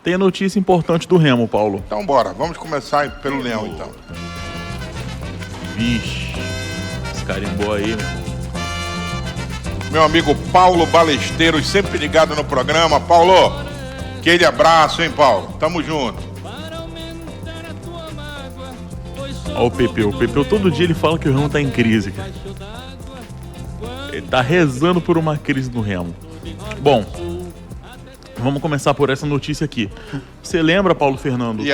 Tem notícia importante do Remo, Paulo. Então bora, vamos começar pelo Leão então. Vixe, esse carimbó aí, Meu amigo Paulo Balesteiros, sempre ligado no programa. Paulo, aquele abraço, hein, Paulo? Tamo junto. Olha o Pepeu. O Pepeu todo dia ele fala que o Remo tá em crise, cara. Ele tá rezando por uma crise no Remo. Bom, vamos começar por essa notícia aqui. Você lembra, Paulo Fernando, que...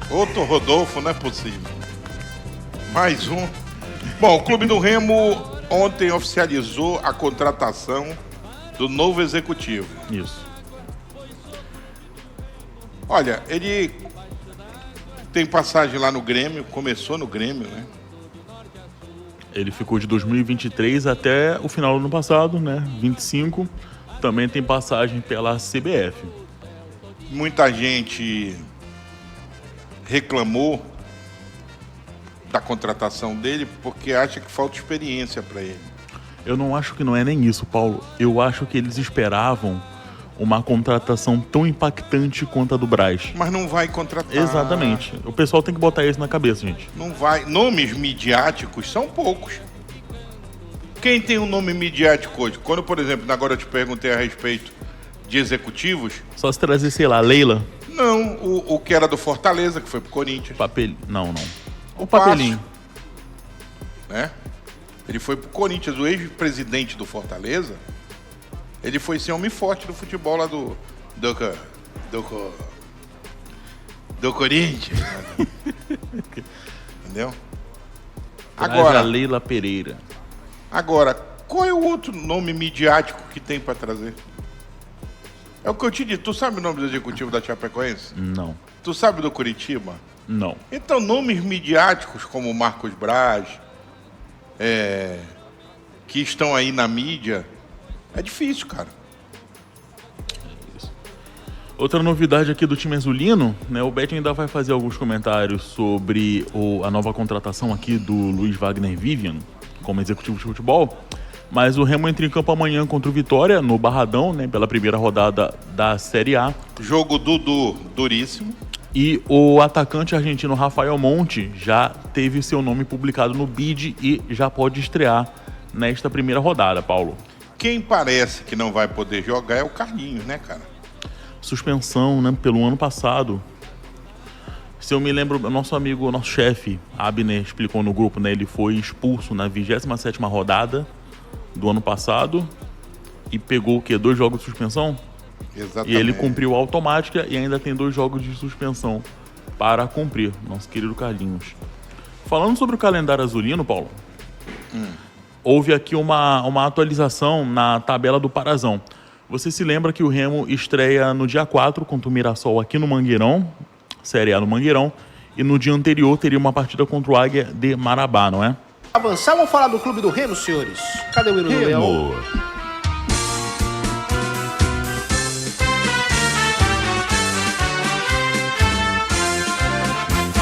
Outro Rodolfo, não é possível. Mais um. Bom, o Clube do Remo ontem oficializou a contratação do novo executivo. Isso. Olha, ele tem passagem lá no Grêmio, começou no Grêmio, né? Ele ficou de 2023 até o final do ano passado, né? 25. Também tem passagem pela CBF. Muita gente reclamou da contratação dele porque acha que falta experiência para ele. Eu não acho que não é nem isso, Paulo. Eu acho que eles esperavam uma contratação tão impactante quanto a do Braz. Mas não vai contratar. Exatamente. O pessoal tem que botar isso na cabeça, gente. Não vai. Nomes midiáticos são poucos. Quem tem um nome midiático hoje? Quando, por exemplo, agora eu te perguntei a respeito de executivos... Só se trazer, sei lá, Leila. Não, o que era do Fortaleza, que foi pro Corinthians. Não. O Passo, Papelinho. Né? Ele foi pro Corinthians, o ex-presidente do Fortaleza. Ele foi ser homem forte do futebol lá do Corinthians. Entendeu? Agora, a Leila Pereira. Agora, qual é o outro nome midiático que tem para trazer? É o que eu te digo. Tu sabe o nome do executivo da Chapecoense? Não. Tu sabe do Curitiba? Não. Então, nomes midiáticos como Marcos Braz, que estão aí na mídia, é difícil, cara. Outra novidade aqui do time azulino, né? O Beto ainda vai fazer alguns comentários sobre a nova contratação aqui do Luiz Wagner Vivian como executivo de futebol. Mas o Remo entra em campo amanhã contra o Vitória, no Barradão, né? Pela primeira rodada da Série A. Jogo duríssimo. E o atacante argentino Rafael Monte já teve seu nome publicado no BID e já pode estrear nesta primeira rodada, Paulo. Quem parece que não vai poder jogar é o Carlinhos, né, cara? Suspensão, né, pelo ano passado. Se eu me lembro, nosso amigo, nosso chefe, Abner, explicou no grupo, né? Ele foi expulso na 27ª rodada do ano passado e pegou o quê? 2 jogos de suspensão? Exatamente. E ele cumpriu a automática e ainda tem 2 jogos de suspensão para cumprir, nosso querido Carlinhos. Falando sobre o calendário azulino, Paulo, houve aqui uma atualização na tabela do Parazão. Você se lembra que o Remo estreia no dia 4 contra o Mirassol aqui no Mangueirão, Série A no Mangueirão, e no dia anterior teria uma partida contra o Águia de Marabá, não é? Avançar, vamos falar do Clube do Remo, senhores. Cadê o hino do Leão?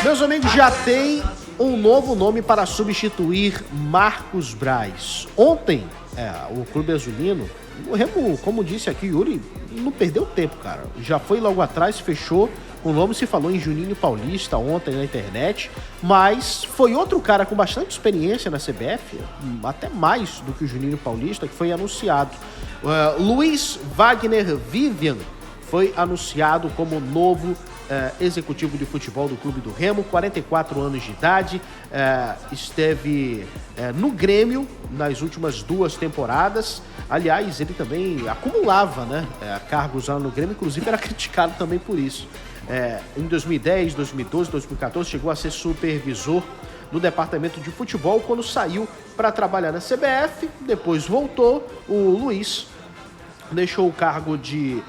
Meus amigos, já tem um novo nome para substituir Marcos Braz. Ontem, o Clube Azulino, o Remo, como disse aqui, Yuri, não perdeu tempo, cara. Já foi logo atrás, fechou. O nome se falou em Juninho Paulista ontem na internet, mas foi outro cara com bastante experiência na CBF, até mais do que o Juninho Paulista, que foi anunciado. Luiz Wagner Vivian foi anunciado como novo executivo de futebol do Clube do Remo, 44 anos de idade, esteve no Grêmio nas últimas 2 temporadas. Aliás, ele também acumulava, né, cargos lá no Grêmio, inclusive era criticado também por isso. Em 2010, 2012, 2014, chegou a ser supervisor do departamento de futebol quando saiu para trabalhar na CBF, depois voltou. O Luiz deixou o cargo de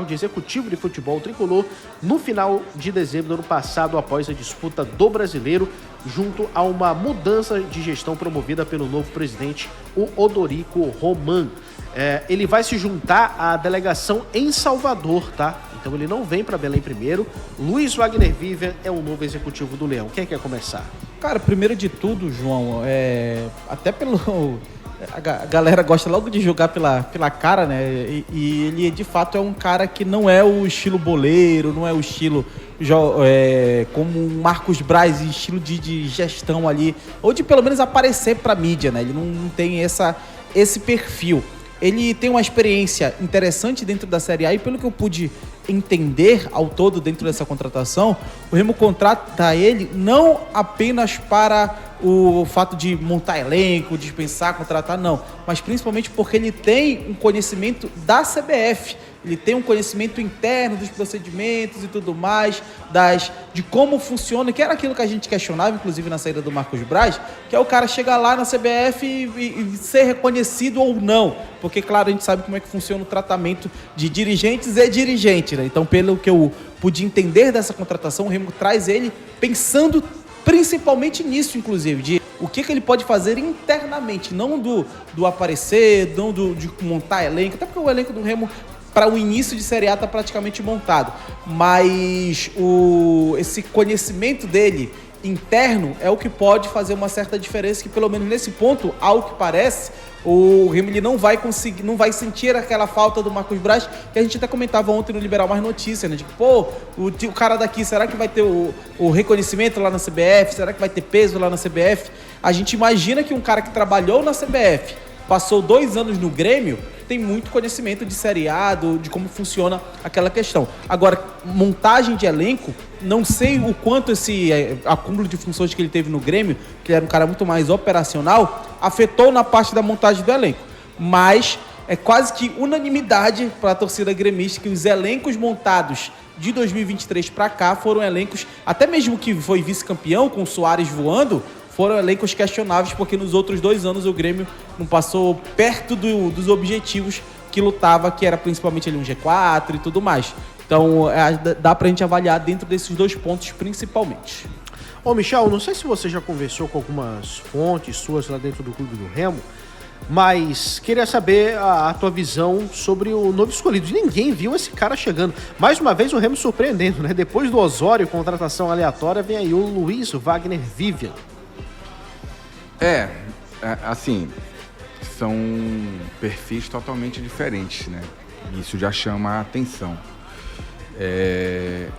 executivo de futebol tricolor no final de dezembro do ano passado, após a disputa do Brasileiro, junto a uma mudança de gestão promovida pelo novo presidente, o Odorico Roman. Ele vai se juntar à delegação em Salvador, tá? Então ele não vem para Belém primeiro. Luiz Wagner Vivian é o novo executivo do Leão. Quem quer começar? Cara, primeiro de tudo, João, até pelo... A galera gosta logo de jogar pela cara, né? E ele, de fato, é um cara que não é o estilo boleiro, não é o estilo como o Marcos Braz, estilo de gestão ali, ou de pelo menos aparecer pra mídia, né? Ele não tem esse perfil. Ele tem uma experiência interessante dentro da Série A e pelo que eu pude entender ao todo dentro dessa contratação, o Remo contrata ele não apenas para o fato de montar elenco, dispensar, contratar, não. Mas principalmente porque ele tem um conhecimento da CBF. Ele tem um conhecimento interno dos procedimentos e tudo mais, de como funciona, que era aquilo que a gente questionava, inclusive na saída do Marcos Braz, que é o cara chegar lá na CBF e ser reconhecido ou não. Porque, claro, a gente sabe como é que funciona o tratamento de dirigentes e dirigente, né? Então, pelo que eu pude entender dessa contratação, o Remo traz ele pensando principalmente nisso, inclusive, de o que ele pode fazer internamente, não do aparecer, não de montar elenco, até porque o elenco do Remo para o início de Série A está praticamente montado, mas esse conhecimento dele interno é o que pode fazer uma certa diferença, que pelo menos nesse ponto, ao que parece, o Remo não vai conseguir, não vai sentir aquela falta do Marcos Braz, que a gente até comentava ontem no Liberal Mais Notícia, né? De que, o cara daqui, será que vai ter o reconhecimento lá na CBF? Será que vai ter peso lá na CBF? A gente imagina que um cara que trabalhou na CBF, passou 2 anos no Grêmio, tem muito conhecimento de Série A, de como funciona aquela questão. Agora, montagem de elenco, não sei o quanto esse acúmulo de funções que ele teve no Grêmio, que ele era um cara muito mais operacional, afetou na parte da montagem do elenco. Mas é quase que unanimidade para a torcida gremista que os elencos montados de 2023 para cá foram elencos, até mesmo que foi vice-campeão com o Soares voando, foram elencos questionáveis, porque nos outros 2 anos o Grêmio não passou perto dos objetivos que lutava, que era principalmente ali um G4 e tudo mais. Então dá pra gente avaliar dentro desses 2 pontos principalmente. Ô Michel, não sei se você já conversou com algumas fontes suas lá dentro do Clube do Remo, mas queria saber a tua visão sobre o novo escolhido. Ninguém viu esse cara chegando. Mais uma vez o Remo surpreendendo, né? Depois do Osório, contratação aleatória, vem aí o Luiz Wagner Vivian. Assim, são perfis totalmente diferentes, né? Isso já chama a atenção.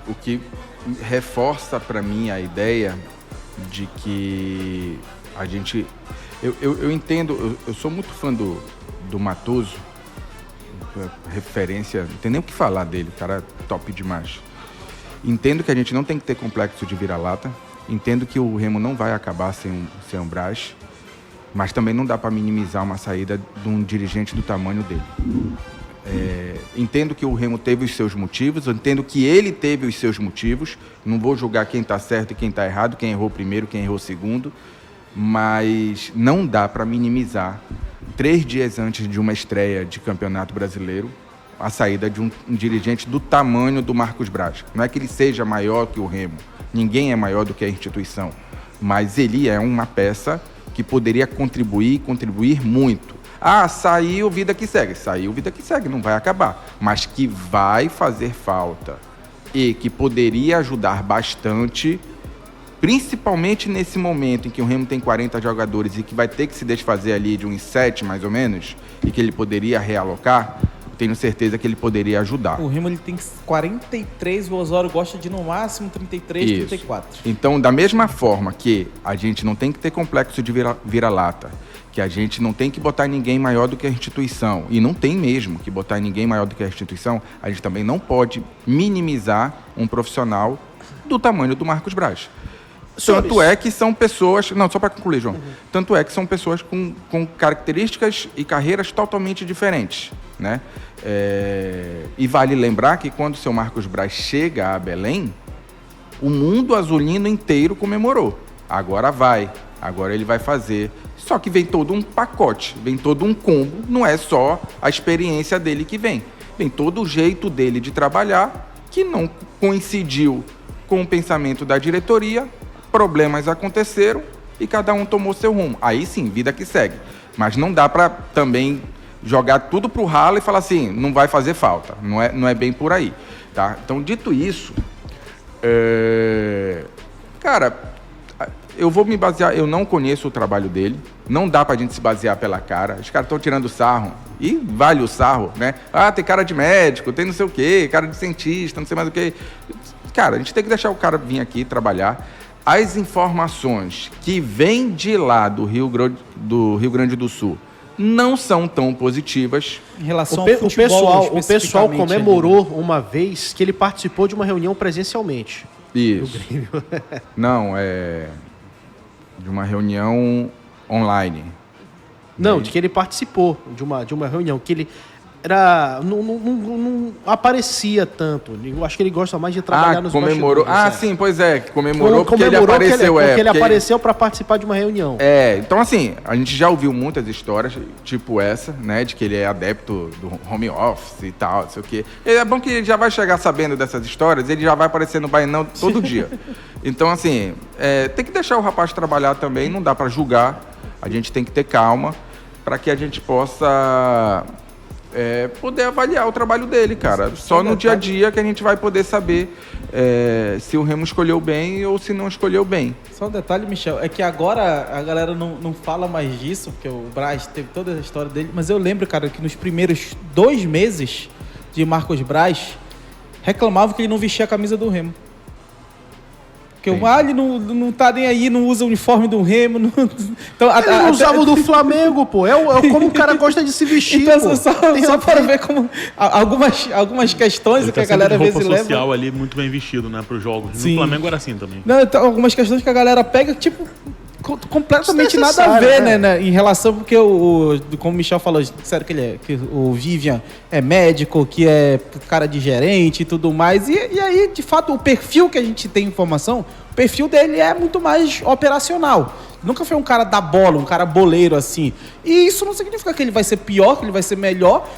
O que reforça para mim a ideia de que a gente... Eu entendo, eu sou muito fã do Matoso, referência, não tem nem o que falar dele, o cara é top demais. Entendo que a gente não tem que ter complexo de vira-lata, entendo que o Remo não vai acabar sem um Braz, mas também não dá para minimizar uma saída de um dirigente do tamanho dele. Entendo que o Remo teve os seus motivos, eu entendo que ele teve os seus motivos, não vou julgar quem está certo e quem está errado, quem errou primeiro, quem errou segundo, mas não dá para minimizar 3 dias antes de uma estreia de Campeonato Brasileiro a saída de um dirigente do tamanho do Marcos Braz. Não é que ele seja maior que o Remo, ninguém é maior do que a instituição, mas ele é uma peça que poderia contribuir muito. Saiu, vida que segue. Saiu, vida que segue, não vai acabar. Mas que vai fazer falta e que poderia ajudar bastante, principalmente nesse momento em que o Remo tem 40 jogadores e que vai ter que se desfazer ali de uns 7, mais ou menos, e que ele poderia realocar, tenho certeza que ele poderia ajudar. O Remo ele tem 43, o Osório gosta de no máximo 33, isso. 34. Então, da mesma forma que a gente não tem que ter complexo de vira-lata, que a gente não tem que botar ninguém maior do que a instituição, e não tem mesmo que botar ninguém maior do que a instituição, a gente também não pode minimizar um profissional do tamanho do Marcos Braz. Tanto é que são pessoas... Não, só para concluir, João. Tanto é que são pessoas com características e carreiras totalmente diferentes, né? E vale lembrar que quando o seu Marcos Braz chega a Belém, o mundo azulino inteiro comemorou. Agora ele vai fazer. Só que vem todo um pacote, vem todo um combo, não é só a experiência dele que vem. Vem todo o jeito dele de trabalhar, que não coincidiu com o pensamento da diretoria, problemas aconteceram e cada um tomou seu rumo. Aí sim, vida que segue. Mas não dá para também jogar tudo pro ralo e falar assim, não vai fazer falta. Não é bem por aí, tá? Então, dito isso, cara, eu vou me basear, eu não conheço o trabalho dele, não dá pra gente se basear pela cara. Os caras estão tirando sarro, e vale o sarro, né? Ah, tem cara de médico, tem não sei o quê, cara de cientista, não sei mais o quê. Cara, a gente tem que deixar o cara vir aqui trabalhar. As informações que vêm de lá do Rio Grande do Sul não são tão positivas. Em relação O ao futebol, pessoal especificamente, comemorou uma vez que ele participou de uma reunião presencialmente. Isso. Não, é de uma reunião online. Não, de que ele participou de uma reunião, que ele não aparecia tanto. Eu acho que ele gosta mais de trabalhar nos comemorou. bastidores. Sim, pois é, comemorou porque ele apareceu. Porque ele apareceu para participar de uma reunião. Então assim, a gente já ouviu muitas histórias, tipo essa, né, de que ele é adepto do home office e tal, não sei o quê. E é bom que ele já vai chegar sabendo dessas histórias, ele já vai aparecer no Bainão todo dia. Então assim, tem que deixar o rapaz trabalhar também, não dá para julgar, a gente tem que ter calma para que a gente possa poder avaliar o trabalho dele, cara. Só no dia a dia que a gente vai poder saber se o Remo escolheu bem ou se não escolheu bem. Só um detalhe, Michel, é que agora a galera não fala mais disso, porque o Braz teve toda a história dele, mas eu lembro, cara, que nos primeiros 2 meses de Marcos Braz, reclamavam que ele não vestia a camisa do Remo. Porque ele não tá nem aí, não usa o uniforme do Remo. Não... Então, ele não usava o do Flamengo, pô. É como o cara gosta de se vestir, então, pô. Só para ver como algumas questões ele que a galera às vezes leva. social ali muito bem vestido, né, pros jogos. Sim. No Flamengo era assim também. Não, então, algumas questões que a galera pega, tipo, completamente nada a ver, né? Em relação, porque como o Michel falou, disseram que o Vivian é médico, que é cara de gerente e tudo mais. E aí, de fato, o perfil que a gente tem informação, o perfil dele é muito mais operacional. Nunca foi um cara da bola, um cara boleiro assim. E isso não significa que ele vai ser pior, que ele vai ser melhor.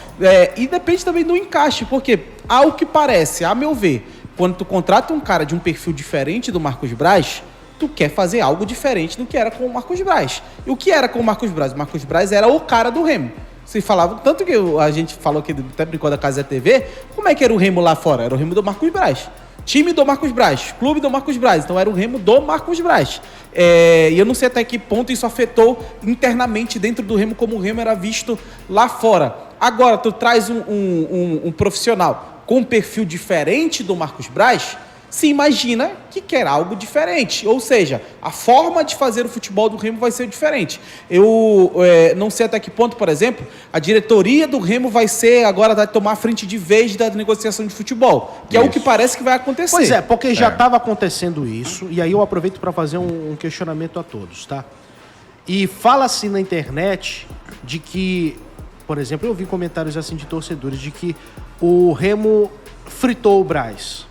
E depende também do encaixe, porque, ao que parece, a meu ver, quando tu contrata um cara de um perfil diferente do Marcos Braz, tu quer fazer algo diferente do que era com o Marcos Braz. E o que era com o Marcos Braz? O Marcos Braz era o cara do Remo. Se falava, tanto que a gente falou que até brincou da Casa TV, como é que era o Remo lá fora? Era o Remo do Marcos Braz. Time do Marcos Braz, clube do Marcos Braz. Então era o Remo do Marcos Braz. E eu não sei até que ponto isso afetou internamente dentro do Remo, como o Remo era visto lá fora. Agora, tu traz um profissional com um perfil diferente do Marcos Braz, se imagina que quer algo diferente. Ou seja, a forma de fazer o futebol do Remo vai ser diferente. Eu não sei até que ponto, por exemplo, a diretoria do Remo vai tomar a frente de vez da negociação de futebol, que é o que parece que vai acontecer. Pois porque já estava acontecendo isso, e aí eu aproveito para fazer um questionamento a todos, tá? E fala-se na internet de que, por exemplo, eu vi comentários assim de torcedores de que o Remo fritou o Braz.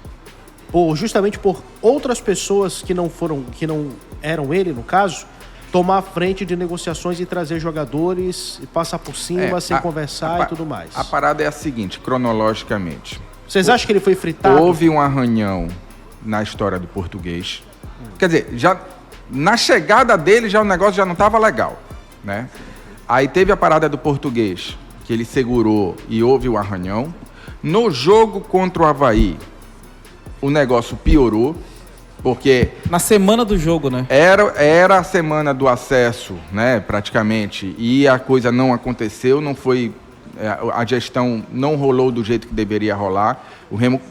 Justamente por outras pessoas que não eram ele, no caso, tomar a frente de negociações e trazer jogadores e passar por cima sem conversar e tudo mais. A parada é a seguinte, cronologicamente. Vocês acham que ele foi fritado? Houve um arranhão na história do Português. Quer dizer, já na chegada dele o negócio já não estava legal, né? Aí teve a parada do Português, que ele segurou e houve o arranhão. No jogo contra o Avaí, o negócio piorou, porque... Na semana do jogo, né? Era a semana do acesso, né, praticamente, e a coisa não aconteceu, não foi... A gestão não rolou do jeito que deveria rolar. O Remo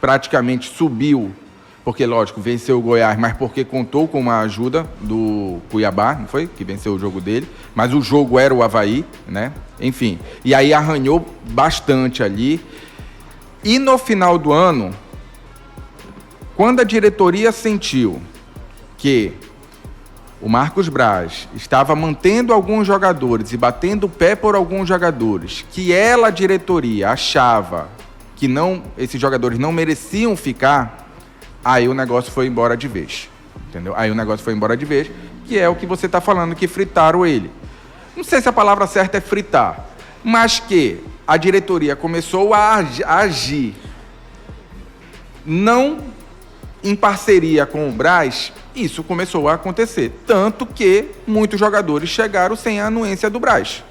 praticamente subiu, porque, lógico, venceu o Goiás, mas porque contou com a ajuda do Cuiabá, não foi? Que venceu o jogo dele. Mas o jogo era o Avaí, né? Enfim. E aí arranhou bastante ali. E no final do ano... Quando a diretoria sentiu que o Marcos Braz estava mantendo alguns jogadores e batendo o pé por alguns jogadores, que a diretoria, achava que esses jogadores não mereciam ficar, aí o negócio foi embora de vez. Entendeu? Aí o negócio foi embora de vez, que é o que você está falando, que fritaram ele. Não sei se a palavra certa é fritar, mas que a diretoria começou a agir não em parceria com o Braz, isso começou a acontecer. Tanto que muitos jogadores chegaram sem a anuência do Braz.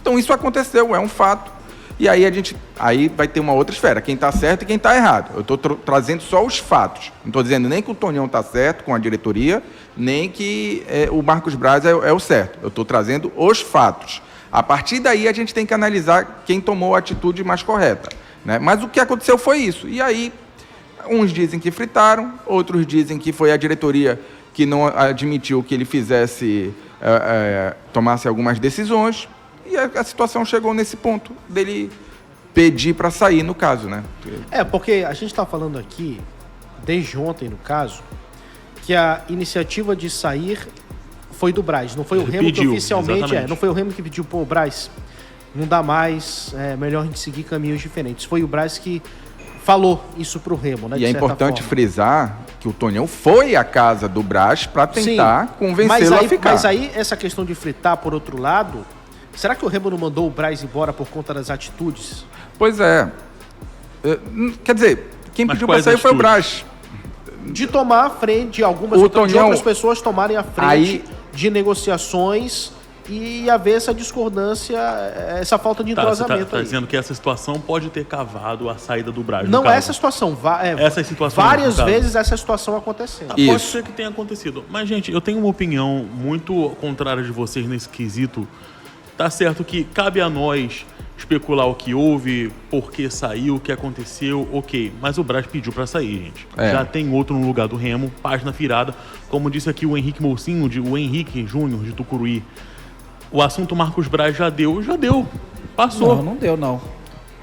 Então isso aconteceu, é um fato. E aí vai ter uma outra esfera, quem está certo e quem está errado. Eu estou trazendo só os fatos. Não estou dizendo nem que o Tonhão está certo com a diretoria, nem que o Marcos Braz é o certo. Eu estou trazendo os fatos. A partir daí a gente tem que analisar quem tomou a atitude mais correta, né? Mas o que aconteceu foi isso. E aí, uns dizem que fritaram, outros dizem que foi a diretoria que não admitiu que ele tomasse algumas decisões, e a situação chegou nesse ponto dele pedir para sair, no caso, né? Porque a gente está falando aqui, desde ontem, no caso, que a iniciativa de sair foi do Braz, não foi o Remo que oficialmente... não foi o Remo que pediu, pô, Braz, não dá mais, é melhor a gente seguir caminhos diferentes. Foi o Braz que falou isso pro Remo, né? E é importante frisar que o Tonhão foi à casa do Braz para tentar convencê-lo a ficar. Mas aí, essa questão de fritar, por outro lado, será que o Remo não mandou o Braz embora por conta das atitudes? Pois é. Quer dizer, quem pediu para sair foi o Braz. De tomar a frente, de outras pessoas tomarem a frente de negociações e haver essa discordância, essa falta de entrosamento. Você tá dizendo que essa situação pode ter cavado a saída do Braz. Não é essa situação. Essas situações, várias vezes essa situação acontecendo. Pode ser que tenha acontecido. Mas, gente, eu tenho uma opinião muito contrária de vocês nesse quesito. Tá certo que cabe a nós especular o que houve, por que saiu, o que aconteceu, ok. Mas o Braz pediu pra sair, gente. Já tem outro no lugar do Remo, página virada. Como disse aqui o Henrique Mocinho, o Henrique Júnior de Tucuruí. O assunto Marcos Braz já deu. Passou. Não deu, não.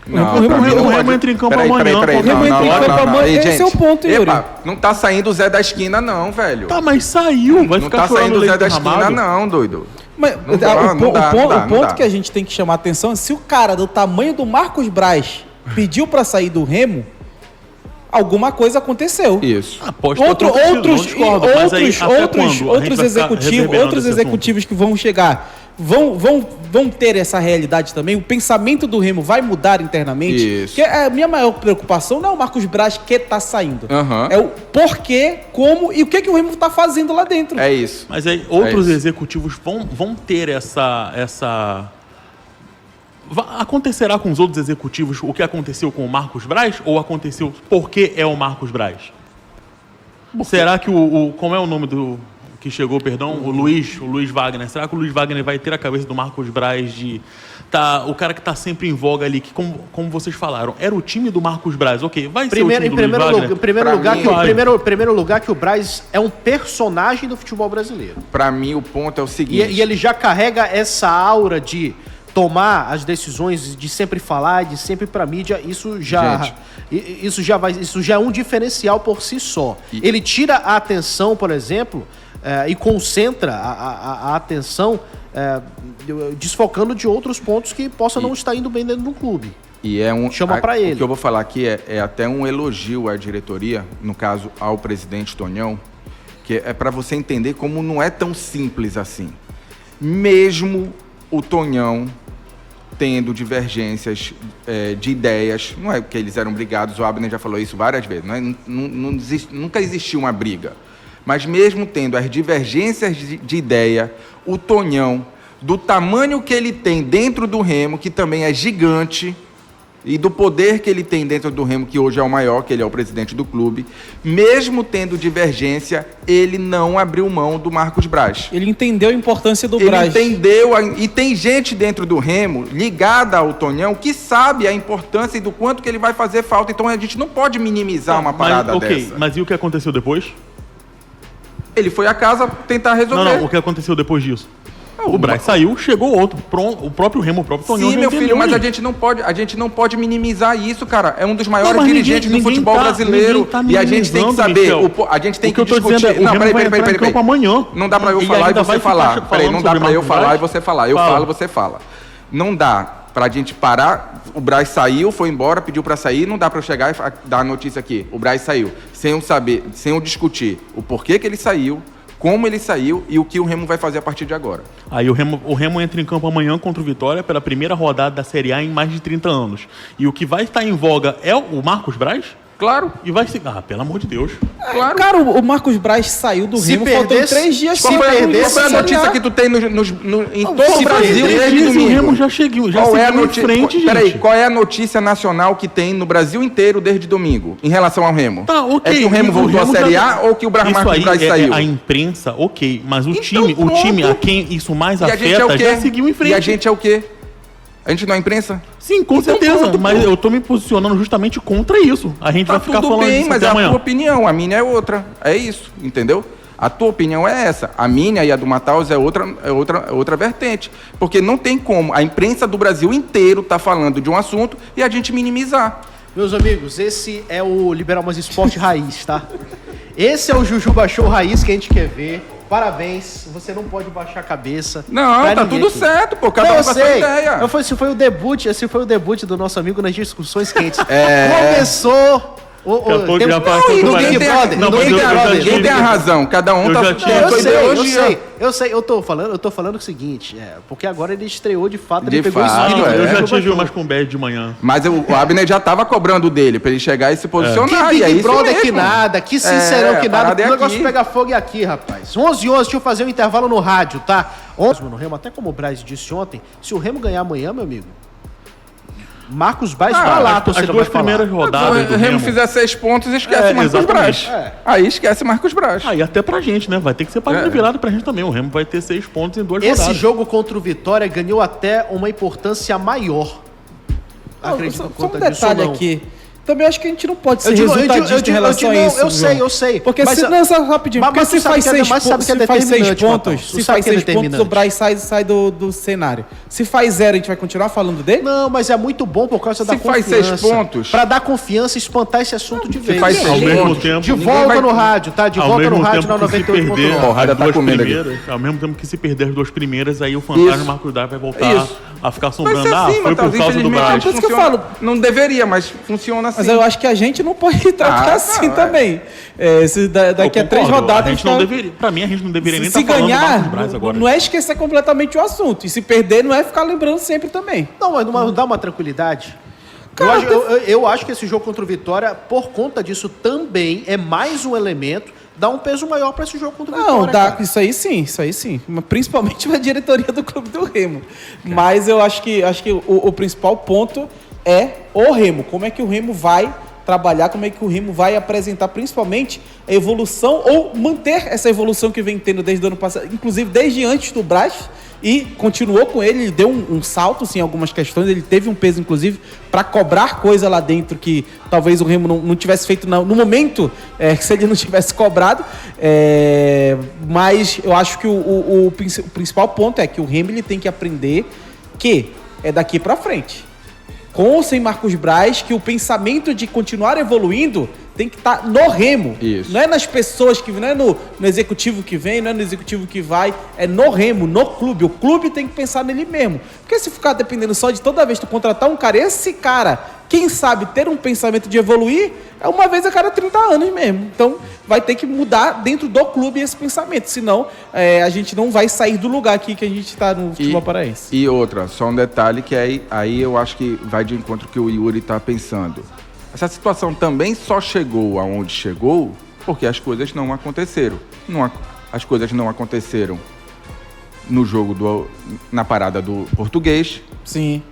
O Remo entra em campo amanhã. Esse é o ponto, Yuri. Não tá saindo o Zé da Esquina, não, velho. Tá, mas saiu. Vai ficar não tá saindo o Zé da Esquina, não, doido. Mas o ponto que a gente tem que chamar a atenção é se o cara do tamanho do Marcos Braz pediu pra sair do Remo, alguma coisa aconteceu. Isso. Outros executivos que vão chegar vão ter essa realidade também. O pensamento do Remo vai mudar internamente. Isso. Que a minha maior preocupação não é o Marcos Braz que tá saindo. Uhum. É o porquê, como e o que o Remo tá fazendo lá dentro. É isso. Mas aí outros executivos vão ter essa... Acontecerá com os outros executivos o que aconteceu com o Marcos Braz? Ou aconteceu porque é o Marcos Braz? Será que como é o nome do que chegou, perdão? O Luiz Wagner. Será que o Luiz Wagner vai ter a cabeça do Marcos Braz de... o cara que tá sempre em voga ali, que como vocês falaram, era o time do Marcos Braz, ok, vai ser o time do Luiz Wagner? Em primeiro lugar que o Braz é um personagem do futebol brasileiro. Pra mim o ponto é o seguinte... E ele já carrega essa aura de tomar as decisões, de sempre falar, de sempre ir pra mídia, isso já é um diferencial por si só. Ele tira a atenção, por exemplo, e concentra a atenção desfocando de outros pontos que possam não estar indo bem dentro do clube. E chama para ele. O que eu vou falar aqui é até um elogio à diretoria, no caso ao presidente Tonhão, que é para você entender como não é tão simples assim. Mesmo o Tonhão tendo divergências de ideias, não é que eles eram brigados, o Abner já falou isso várias vezes, nunca existiu uma briga, mas mesmo tendo as divergências de ideia, o Tonhão, do tamanho que ele tem dentro do Remo, que também é gigante, e do poder que ele tem dentro do Remo, que hoje é o maior, que ele é o presidente do clube, mesmo tendo divergência, ele não abriu mão do Marcos Braz. Ele entendeu a importância do Braz. Ele entendeu, e tem gente dentro do Remo, ligada ao Tonhão, que sabe a importância e do quanto que ele vai fazer falta. Então a gente não pode minimizar uma parada dessa. Mas e o que aconteceu depois? Ele foi à casa tentar resolver. Não, o que aconteceu depois disso? O Braz saiu, chegou outro. O próprio Remo, o próprio Tonhão. Sim, meu filho, mas a gente não pode minimizar isso, cara. É um dos maiores dirigentes do futebol brasileiro. E a gente tem que saber. A gente tem que discutir. Não, peraí. Amanhã. Não dá pra eu falar e você falar. Peraí, não dá pra eu falar e você falar. Eu falo, você fala. Não dá pra gente parar. O Braz saiu, foi embora, pediu pra sair. Não dá pra eu chegar e dar a notícia aqui. O Braz saiu. Sem eu saber, sem eu discutir o porquê que ele saiu, como ele saiu e o que o Remo vai fazer a partir de agora. Aí o Remo entra em campo amanhã contra o Vitória pela primeira rodada da Série A em mais de 30 anos. E o que vai estar em voga é o Marcos Braz? Claro. E vai se... pelo amor de Deus. Claro. Cara, o Marcos Braz saiu do Se Remo perdesse- faltando 3 dias se sem perdesse- Qual foi a notícia que tu tem em todo o se Brasil perdesse, desde o domingo? Remo já seguiu Qual é a em notícia? frente, Peraí, gente. qual é a notícia nacional que tem no Brasil inteiro desde domingo em relação ao Remo? Tá, ok. É que o Remo voltou à Série A ou que o Isso Marcos aí Braz é saiu? a imprensa, ok. Mas o Então, time pronto. a quem isso mais E a gente é o afeta quê? já seguiu em frente. E a gente é o quê? A gente não é imprensa? Sim, com Então certeza. pronto, mas pô. eu tô me posicionando justamente contra isso. A gente Tá vai ficar tudo falando bem, disso mas até é a amanhã. tua opinião, a minha é outra. É isso, entendeu? A tua opinião é essa. A minha e a do Mataus é outra vertente. Porque não tem como a imprensa do Brasil inteiro tá falando de um assunto e a gente minimizar. Meus amigos, esse é o Liberal Mais Esporte Raiz, tá? Esse é o Jujuba Show Raiz que a gente quer ver. Parabéns, você não pode baixar a cabeça. Não, pra tá ninguém tudo aqui. certo, pô. Cada Não, um eu com a sua sei. ideia. Esse foi o debut do nosso amigo nas discussões quentes. É. Começou. Daqui a pouco já Não, passou e do no Big Big Brother. Não, no mas Big eu já Brother. tive- Quem tem a razão? Cada um Eu tá já com tive- a sua ideologia. Eu sei, eu tô falando o seguinte, porque agora ele estreou de fato, De ele pegou fato, o espírito. é. do Eu já Jujuba tive Show. umas com bad de manhã. Mas o Abner já tava cobrando dele pra ele chegar e se posicionar. Que e é Big isso Brother mesmo. que nada, que sincerão É, que a nada. parada é O negócio aqui. pega fogo aqui, rapaz. 11h11, deixa eu fazer um intervalo no rádio, tá? 11 no Remo, até como o Braz disse ontem, se o Remo ganhar amanhã, meu amigo, Marcos Braz vai lá, a As torcida duas vai falar. primeiras Se rodadas do o Remo Remo. fizer 6 pontos, esquece É, Marcos exatamente. Braz. Aí esquece Marcos Braz. E até pra gente, né? Vai ter que ser página virada pra gente também. O Remo vai ter 6 pontos em 2 Esse rodadas. jogo contra o Vitória ganhou até uma importância maior. Acredito Só por um conta disso ou detalhe não. aqui. Também acho que a gente não pode ser Eu digo- eu digo- resultadista eu digo- em relação eu digo- a isso. eu sei, João. eu sei. Porque Mas se, eu- não, só rapidinho. Mas Porque tu se sabe faz que é- 6 mas sabe que é se faz 6 determinante, pontos, Matheus. Tu se sabe faz que é 6 pontos, o determinante. Braz sai do cenário. Se faz 0, a gente vai continuar falando dele? Não, mas é muito bom por causa da Se faz confiança. 6 pontos. Pra dar confiança e espantar esse assunto de vez. faz 6 Ao mesmo pontos. tempo, De Ninguém volta vai- no rádio, tá? De ao volta mesmo no rádio tempo na que se 98.9. perder Porrada as tá duas comendo aqui. primeiras, ao mesmo tempo que se perder as 2 primeiras, aí o fantasma Isso. Marcos Braz vai voltar Isso. a ficar Vai assombrando. ser assim, Foi por Matheus, causa do infelizmente. Braz. Por isso que eu funciona. falo. Não deveria, mas funciona assim. Mas eu acho que a gente não pode tratar assim não, também. Se daqui Eu a 3 concordo. rodadas A gente não tá- deveria. Pra mim, a gente não deveria nem se estar falando do ganhar, Marcos Braz agora. não é esquecer completamente o assunto. E se perder, não é ficar lembrando sempre também. Não, mas não dá uma tranquilidade. Cara, Eu acho que esse jogo contra o Vitória, por conta disso, também é mais um elemento, dá um peso maior pra esse jogo contra o Não, Vitória. dá, cara. isso aí sim. Mas principalmente na diretoria do Clube do Remo. Mas eu acho que o principal ponto é o Remo. Como é que o Remo vai trabalhar, como é que o Remo vai apresentar principalmente a evolução ou manter essa evolução que vem tendo desde o ano passado, inclusive desde antes do Braz, e continuou com ele deu um salto sim, em algumas questões, ele teve um peso inclusive para cobrar coisa lá dentro que talvez o Remo não tivesse feito no momento, se ele não tivesse cobrado, mas eu acho que o principal ponto é que o Remo ele tem que aprender que é daqui para frente. Com ou sem Marcos Braz, que o pensamento de continuar evoluindo tem que estar no Remo. Isso. Não é nas pessoas que não é no executivo que vem, não é no executivo que vai, é no Remo, no clube. O clube tem que pensar nele mesmo. Porque se ficar dependendo só de toda vez tu contratar um cara, esse cara, quem sabe ter um pensamento de evoluir, é uma vez a cada 30 anos mesmo. Então vai ter que mudar dentro do clube esse pensamento. Senão a gente não vai sair do lugar aqui que a gente está no futebol paraense. E outra, só um detalhe que aí eu acho que vai de encontro que o Yuri está pensando. Essa situação também só chegou aonde chegou porque as coisas não aconteceram. As coisas não aconteceram no jogo na parada do Português, Sim.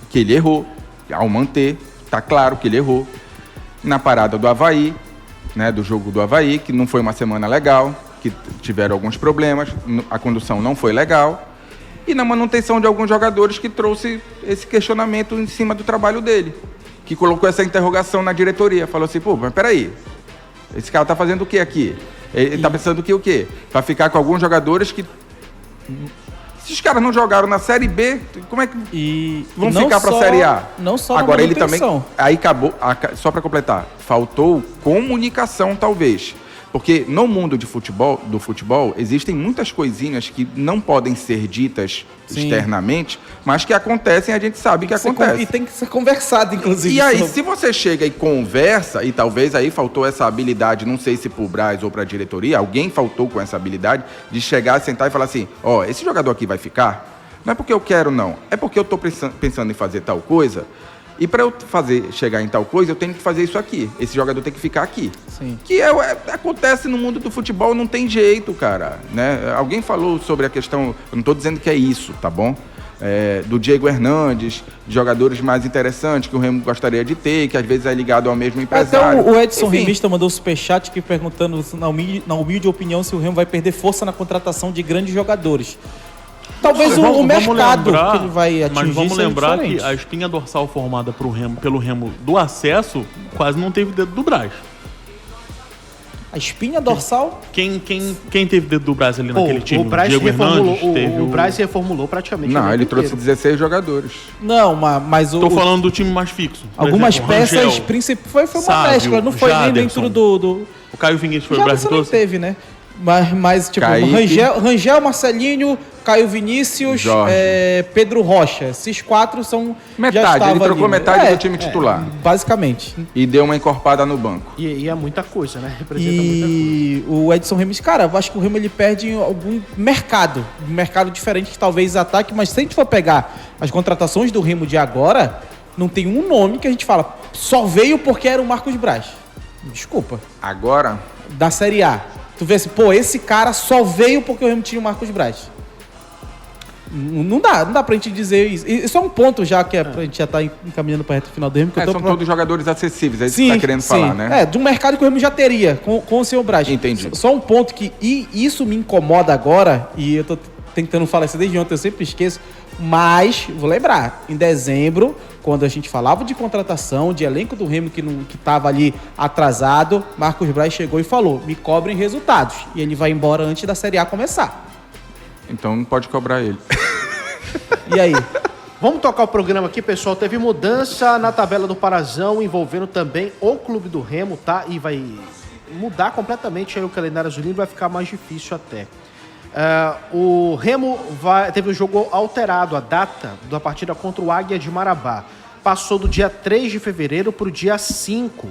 que ele errou, ao manter, tá claro que ele errou. Na parada do Avaí, né, do jogo do Avaí, que não foi uma semana legal, que tiveram alguns problemas, a condução não foi legal. E na manutenção de alguns jogadores que trouxe esse questionamento em cima do trabalho dele, que colocou essa interrogação na diretoria. Falou assim, pô, mas peraí, esse cara tá fazendo o que aqui? Ele tá pensando que o quê? Pra ficar com alguns jogadores que... Se os caras não jogaram na Série B, como é que vão não ficar pra só- Série A? não só na Agora ele também... manutenção. Aí acabou, só pra completar, faltou comunicação talvez. Porque no mundo do futebol, existem muitas coisinhas que não podem ser ditas Sim. externamente, mas que acontecem e a gente sabe que acontece. E tem que ser conversado, inclusive. E aí, sobre. se você chega e conversa, e talvez aí faltou essa habilidade, não sei se pro Braz ou pra diretoria, alguém faltou com essa habilidade de chegar, sentar e falar assim, ó, esse jogador aqui vai ficar? Não é porque eu quero, não. É porque eu tô pensando em fazer tal coisa. E para eu chegar em tal coisa, eu tenho que fazer isso aqui. Esse jogador tem que ficar aqui. Sim. Que acontece no mundo do futebol, não tem jeito, cara. Né? Alguém falou sobre a questão, eu não estou dizendo que é isso, tá bom? Do Diego Hernandes, jogadores mais interessantes que o Remo gostaria de ter, que às vezes é ligado ao mesmo empresário. Até o Edson Enfim. Remista mandou um superchat aqui perguntando, na humilde opinião, se o Remo vai perder força na contratação de grandes jogadores. Talvez o mercado que ele vai atingir. Mas vamos lembrar diferente. que a espinha dorsal formada pelo Remo do acesso quase não teve dedo do Braz. A espinha dorsal? Quem teve dedo do Braz ali naquele time? O Braz Diego reformulou, Hernandes, teve o Braz reformulou praticamente. Não, o ele elenco trouxe inteiro. 16 jogadores. Não, mas Tô falando do time mais fixo. Por algumas exemplo, peças, Rangel, foi uma Sávio, mescla, não foi nem Jaderson. dentro do... O Caio Vinícius foi o Já Braz você que não trouxe? teve, né? Mas tipo, Kaique. Rangel, Marcelinho, Caio Vinícius, Jorge. Pedro Rocha. Esses 4 são... Metade, já estavam ele trocou ali, né? metade do time titular. Basicamente. E deu uma encorpada no banco. E é muita coisa, né? Representa muita coisa. E o Edson Remis, cara, eu acho que o Remo ele perde algum mercado. Um mercado diferente que talvez ataque, mas se a gente for pegar as contratações do Remo de agora, não tem um nome que a gente fala, só veio porque era o Marcos Braz. Desculpa. Agora, Da Série A. Tu vê assim, pô, esse cara só veio porque o Remo tinha o Marcos Braz. Não dá pra gente dizer isso. Isso é um ponto já que a gente já tá encaminhando pra reta final do Remo. são todos jogadores acessíveis, é isso que você tá querendo falar, né? De um mercado que o Remo já teria com o senhor Braz. Entendi. Só um ponto que isso me incomoda agora, e eu tô tentando falar isso desde ontem, eu sempre esqueço, mas vou lembrar, em dezembro, quando a gente falava de contratação, de elenco do Remo que tava ali atrasado, Marcos Braz chegou e falou, me cobrem resultados. E ele vai embora antes da Série A começar. Então não pode cobrar ele. E aí? Vamos tocar o programa aqui, pessoal. Teve mudança na tabela do Parazão, envolvendo também o Clube do Remo, tá? E vai mudar completamente aí o calendário azulino, vai ficar mais difícil até. O Remo teve um jogo alterado, a data da partida contra o Águia de Marabá. Passou do dia 3 de fevereiro para o dia 5.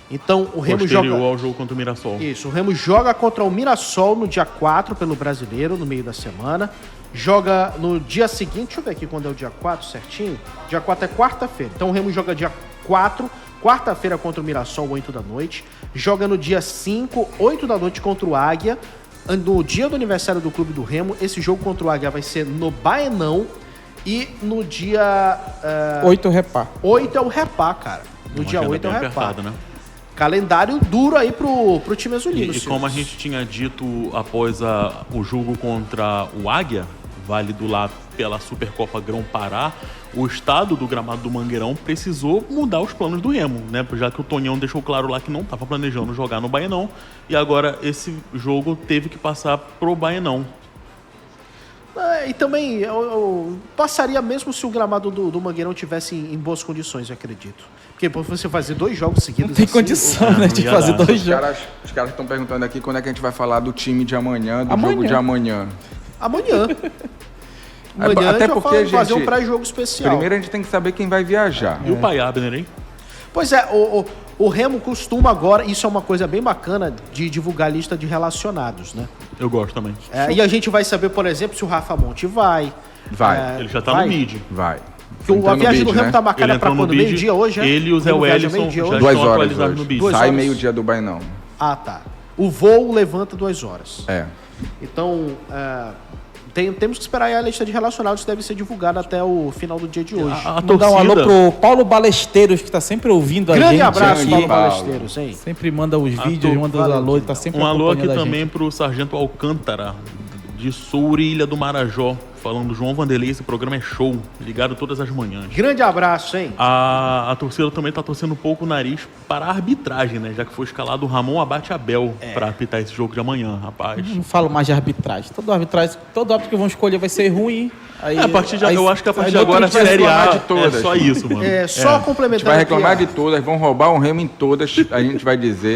Então o Remo Posterior joga... ao jogo contra o Mirassol. Isso, o Remo joga contra o Mirassol no dia 4 pelo Brasileiro, no meio da semana. Joga no dia seguinte, deixa eu ver aqui quando é o dia 4 certinho. Dia 4 é quarta-feira. Então o Remo joga dia 4, quarta-feira contra o Mirassol, 8 da noite. Joga no dia 5, 8 da noite contra o Águia. No dia do aniversário do Clube do Remo, esse jogo contra o Águia vai ser no Baenão. E no dia... 8 repá. 8 é o repá, cara. No Uma dia agenda 8 é o bem repá. apertada, né? Calendário duro aí pro time azulino. E como a gente tinha dito após o jogo contra o Águia, válido lá pela Supercopa Grão-Pará, o estado do gramado do Mangueirão precisou mudar os planos do Remo, né? Já que o Tonhão deixou claro lá que não estava planejando jogar no Baenão, e agora esse jogo teve que passar pro Baenão. E também eu passaria mesmo se o gramado do Mangueirão tivesse em boas condições, eu acredito. Porque pra você fazer 2 jogos seguidos... Não tem assim, condição, né, de ia fazer dar. 2 jogos. Os caras estão perguntando aqui quando é que a gente vai falar do time de amanhã, do Amanhã. jogo de amanhã. Amanhã. Até a gente porque, vai fazer um gente, pré-jogo especial. Primeiro a gente tem que saber quem vai viajar. E o Pai Abner, hein? Pois é, o Remo costuma agora, isso é uma coisa bem bacana, de divulgar a lista de relacionados, né? Eu gosto também. E a gente vai saber, por exemplo, se o Rafa Monte vai. Vai. Ele já tá vai. no mid. Vai. Porque a viagem do Remo tá Ele marcada pra entrou no quando? bid, Meio-dia hoje, né? ele e o Zé Remo viaja Wellison meio-dia já hoje? 2 estão horas atualizados hoje. no bid. 2 Sai horas. meio-dia do Bainão. Ah, tá. O voo levanta 2 horas. É. Então, temos que esperar aí a lista de relacionados, deve ser divulgada até o final do dia de hoje. A Mandar um alô torcida, pro Paulo Balesteiros, que tá sempre ouvindo a gente. Grande abraço, aqui. Paulo Paulo. Balesteiros, hein? Sempre manda os vídeos, manda os valeu, alôs, tá sempre um alô aqui acompanhando a também gente. pro Sargento Alcântara, de Soure, Ilha do Marajó, falando João Vanderlei, esse programa é show, ligado todas as manhãs. Grande abraço, hein? A torcida também tá torcendo um pouco o nariz para a arbitragem, né? Já que foi escalado o Ramon Abate Abel para apitar esse jogo de amanhã, rapaz. Não falo mais de arbitragem. Todo árbitro que vão escolher vai ser ruim. Aí, A partir de, eu acho que a partir de no outro agora a dia vai Série A reclamar de é todas. só isso, mano. Só A gente complementando vai reclamar aqui, de todas, vão roubar o Remo em todas, a gente vai dizer.